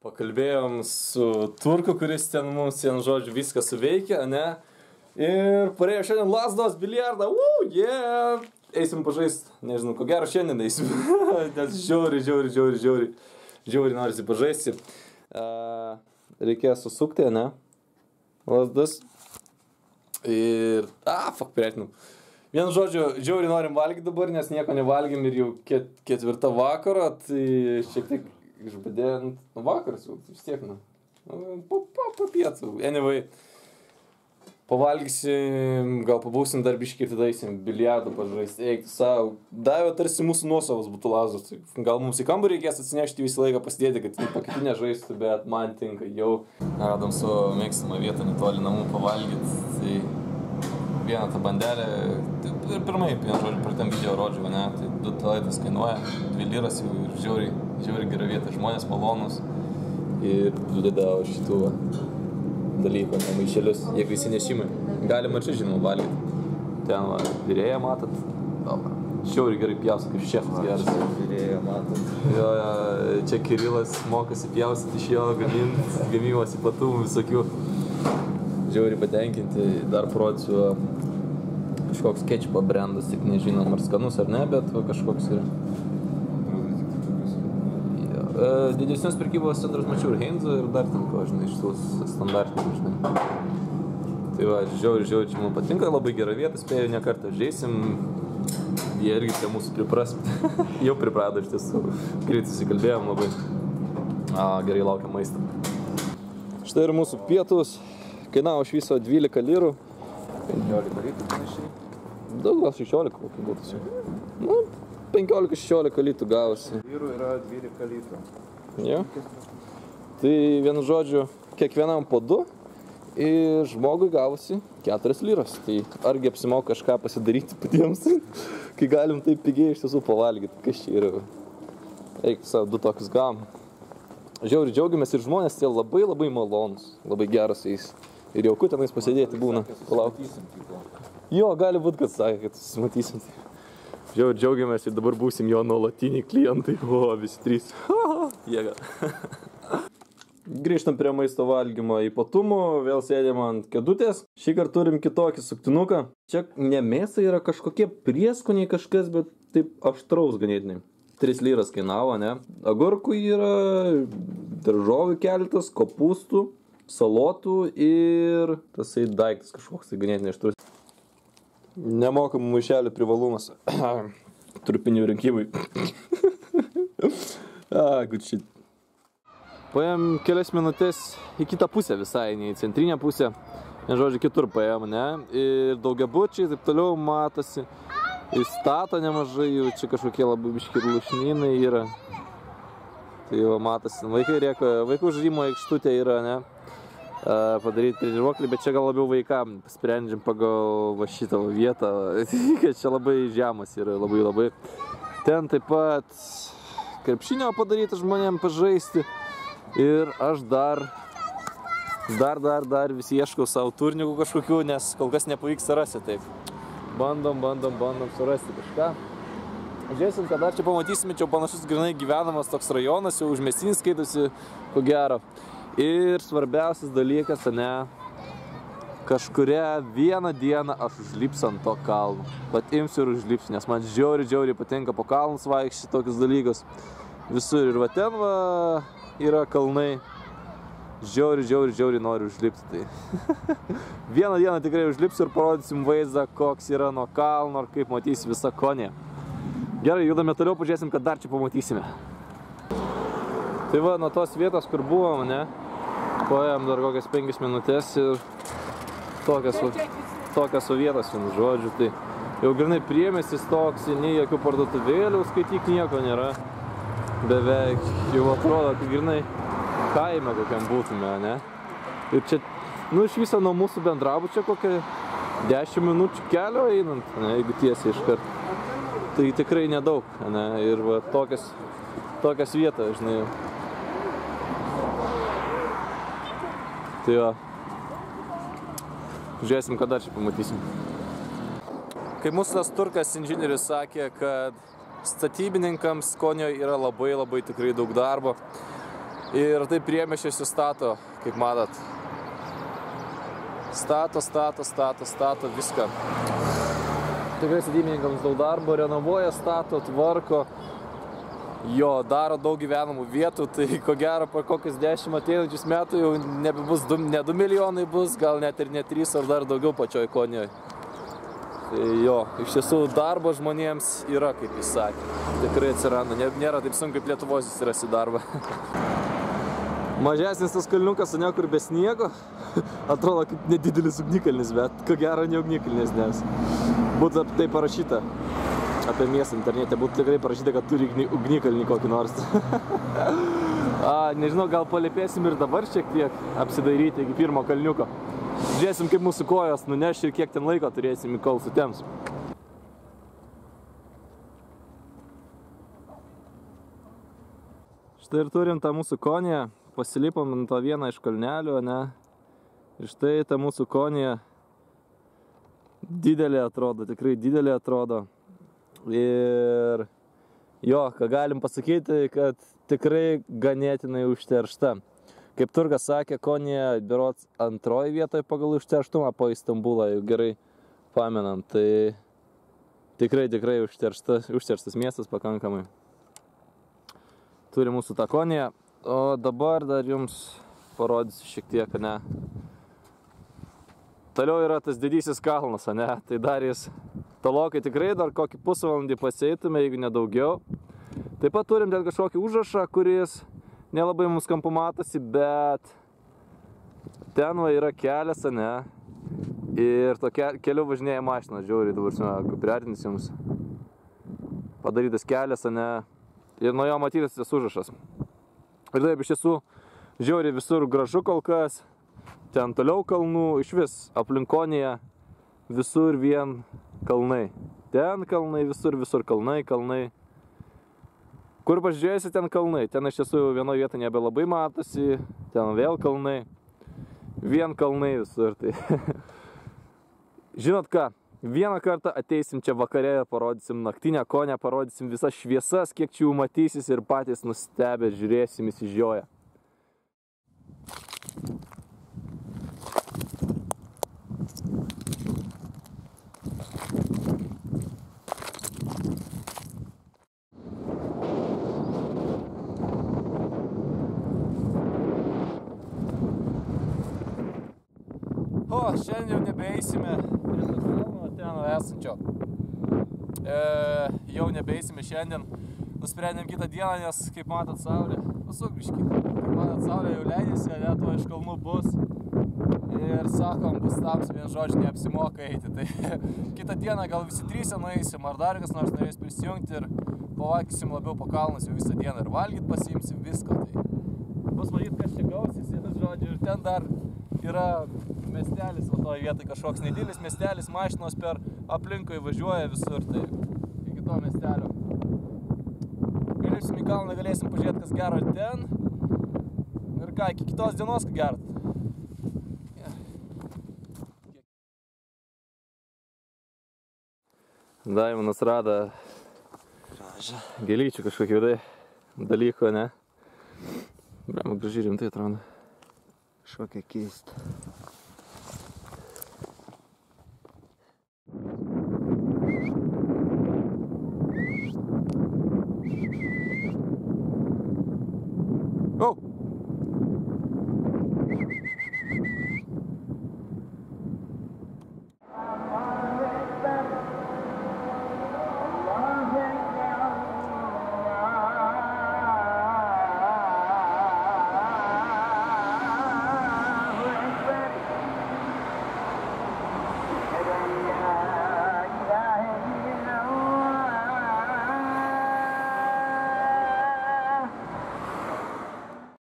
Pakalbėjom su turku, kuris ten mums, žodžiu, viską suveikia, ne? Ir parėjo šiandien Lazdos biliardą, eisim pažaist, nežinau, ko gero šiandien eisim, nes žiauri norisi pažaisti. Reikės susukti, ne? Lazdas. Ir, prieitinam. Vienu žodžiu, žiauri norim valgyti dabar, nes nieko nevalgėm ir jau ketvirtą vakaro, tai šiek tiek išbadėjant, vakaras jau vis tiek, po pietų. Anyway, pavalgysim, gal pabūsim dar biškį ir tada eisim biliardą pažaisti, eikti savo. Davė tarsi mūsų nuosavas būtų Lazdos. Gal mums į kambarį reikės atsinešti visą laiką pasidėti, kad pakitinę žaistų, bet man tinka jau. Radom savo mėgstamą vietą netoli namų pavalgyti, tai vieną tą bandelę, ir pirmai, žodžiu, per tam video rodžiau, ne, tai 2 talaitas kainuoja, 2 liras jau ir žiauri gera vieta, žmonės malonus ir dudeda šitų dalykų, maišelius, jeigu įsinešimai. Galima čia, žinoma, valgyti. Ten virėją matot, žiauri gerai pjausi, kaip šefas geras. Virėją matot. Jo, čia Kirilas mokosi pjausyti iš jo gamybos ypatumų visokių. Žiauri patenkinti, dar parodysiu kažkoks kečupo brandas, tik nežinom ar skanus ar ne, bet kažkoks yra. Didesnius prekybos centrus mačiau ir Heinzo ir dar ten ko, žinai, iš tų standartinių, žinai. Tai va, žiauri čia man patinka, labai gera vieta, spėjau ne kartą žaisim, jie irgi čia mūsų pripras, jau priprado iš tiesų, greit susikalbėjom labai, gerai laukia maistą. Štai ir mūsų pietus. Kainavo iš viso 12 lirų. 15 litų panašiai. Daug gal 16 kokį būtų. 15-16 litų gavosi. Lyrų yra 12 litrų. Jo. Tai vienu žodžiu, kiekvienam po 2 ir žmogui gavosi 4 liros. Tai argi apsimoka kažką pasidaryti patiems, kai galim taip pigiai iš tiesų pavalgyti. Kas čia yra? Eik savo 2 tokius gavom. Žiauri džiaugiamės ir žmonės tie labai malonus, labai geras jais. Ir jauku tenais pasėdėti būna. Jo, gali būt, kad sakė, kad susimatysim. Žiauri džiaugiamės ir dabar būsim jo nuolatiniai klientai. Visi 3. Jėga. Grįžtam prie maisto valgymo ypatumų. Vėl sėdėm ant kėdutės. Šįkart turim kitokį suktinuką. Čia ne mėsa yra kažkokie prieskoniai kažkas, bet taip aštraus ganėtinai. 3 liras kainavo, ne? Agurkų yra, daržovių keletas, kopūstų, salotų ir tasai daiktas kažkoks tai ganėtinai aštrus. Nemokamų maišelių privalumas. Trupinių rinkimai. Good shit. Paėm kelias minutės į kitą pusę visai, ne į centrinę pusę. Žodžiu, kitur paėm, ne? Ir daugiabučiai, taip toliau matosi. Įstato nemažai, jų čia kažkokie labai biški lušnynai yra. Tai va matosi, vaikai rėko, vaikų žaidimo aikštutė yra, ne? Padaryti treniruoklį, bet čia gal labiau vaikam sprendžiam pagal va šitą vietą, kad čia labai žemas yra, labai. Ten taip pat krepšinio padaryti žmonėm pažaisti. Ir aš dar vis ieškau savo turnikų kažkokių, nes kol kas nepavyksta rasti taip. Bandom surasti kažką. Žiūrėsim, kad dar čia pamatysime, čia panašus grinai gyvenamas toks rajonas, jau užmestinis skaitosi, ko gero. Ir svarbiausias dalykas, ne, kažkurią vieną dieną aš užlipsiu ant to kalno. Pat imsiu ir užlipsiu, nes man žiauri patinka po kalnus vaikščioti tokius dalykus. Visur ir va ten va yra kalnai. Žiauri noriu užlipti tai. Vieną dieną tikrai užlipsiu ir parodysim vaizdą, koks yra nuo kalno ir kaip matysi visą Konę. Gerai, judame toliau, pažiūrėsim, kad dar čia pamatysime. Tai va, nuo tos vietos, kur buvom, ne, paėjom dar kokias 5 minutės ir tokias vietos, vienu žodžiu, tai jau grinai priemiestis toks, nei jokių parduotuvėlių, skaityk nieko nėra. Beveik, jau atrodo, kad grinai kaime kokiam būtume, ne? Ir čia, iš viso nuo mūsų bendrabučio kokią 10 minučių kelio einant, ne, jeigu tiesiai iškart. Tai tikrai nedaug, ne? Ir va, tokias vietas, žinai. Tai va, žiūrėsim, ką dar čia pamatysim. Kai mūsų tas turkas inžinierius sakė, kad statybininkams Konioje yra labai tikrai daug darbo. Ir tai priemiesčiuose stato, kaip matot. Stato viską. Tikrai statybininkams daug darbo, renovuoja, stato, tvarko. Jo, daro daug gyvenamų vietų, tai ko gero po kokius 10 ateinančius metų jau nebebus ne 2 milijonai bus, gal net ir ne 3 ar dar daugiau pačioj Konijoje. Tai jo, iš tiesų darbo žmonėms yra, kaip jis sakė. Tikrai atsiranda, nėra taip sunku kaip Lietuvos susirasti darbą. Mažesnis tas kalniukas, ne, kur be sniego, atrodo kaip nedidelis ugnikalnis, bet ko gero ne ugnikalnis, nes būtų tai parašyta apie miestą internete, būtų tikrai parašyta, kad turi ugnikalnį kokį nors. Nežinau, gal palėpėsim ir dabar šiek tiek apsidairyti iki pirmo kalniuko. Žiūrėsim, kaip mūsų kojos nuneš ir kiek ten laiko turėsim, kol sutems. Štai ir turim tą mūsų Koniją. Pasilipom ant to vieną iš kalnelių, ne? Ir štai ta mūsų Konija didelė atrodo, tikrai didelė atrodo. Ir jo, ką galim pasakyti, kad tikrai ganėtinai užteršta. Kaip Turgas sakė, Konija berods antroji vietoje pagal užterštumą po Istambulą, jau gerai pamenam. Tai tikrai užterštas miestas pakankamai. Turi mūsų tą Koniją. O dabar dar jums parodysiu šiek tiek, ne. Toliau yra tas didysis kalnas, ne. Tai dar jis tolokai tikrai dar kokį pusvalandį pasieitume, jeigu nedaugiau. Taip pat turim dar kažkokį užrašą, kuris nelabai mums kampu matosi, bet ten va yra kelias, ne. Ir to keliu važinėja mašina, žiauriai, dabar priartinsiu jums. Padarytas kelias, ne. Ir nuo jo matytas tas užrašas. Ir taip, iš tiesų, žiauriai visur gražu kol kas, ten toliau kalnų, iš vis aplink Koniją, visur vien kalnai. Ten kalnai, visur kalnai. Kur pažiūrėsi, ten kalnai. Ten iš tiesų vienoje vietoje nebelabai matosi, ten vėl kalnai. Vien kalnai visur. Tai. Žinot ką? Vieną kartą ateisim čia vakare, parodysim naktinę Koniją, parodysim visas šviesas, kiek čia jų matysis ir patys nustebę žiūrėsim įsižioję. O, šiandien jau nebeeisime prie to kalno, ten esančio. Jau nebeeisime šiandien. Nusprendėm kitą dieną, nes, kaip matot, saulė, pasuk biškį. Kaip matot, saulė jau leidėsi, net iš kalnų bus. Ir sakom, bus tams, vien žodžiu, neapsimoka eiti. Tai kitą dieną gal visi trysia nueisim, ar dar kas nors norės prisijungti ir pavakysim labiau po kalnus jau visą dieną ir valgyt pasiimsim viską. Tai bus matyt, kas čia gausis, žodžiu, ir ten dar yra miestelis, va toj vietoj kažkoks nedidelis miestelis, mašinos per aplinkui važiuoja visur, tai iki to miestelio. Galėsim į kalną, galėsim pažiūrėti, kas gero ten. Ir ką, iki kitos dienos, ką gero. Daimonas rado gėlyčių kažkokių dalyko, ne? Brama, gražiai rimtai atrodo. Kažkokia keista.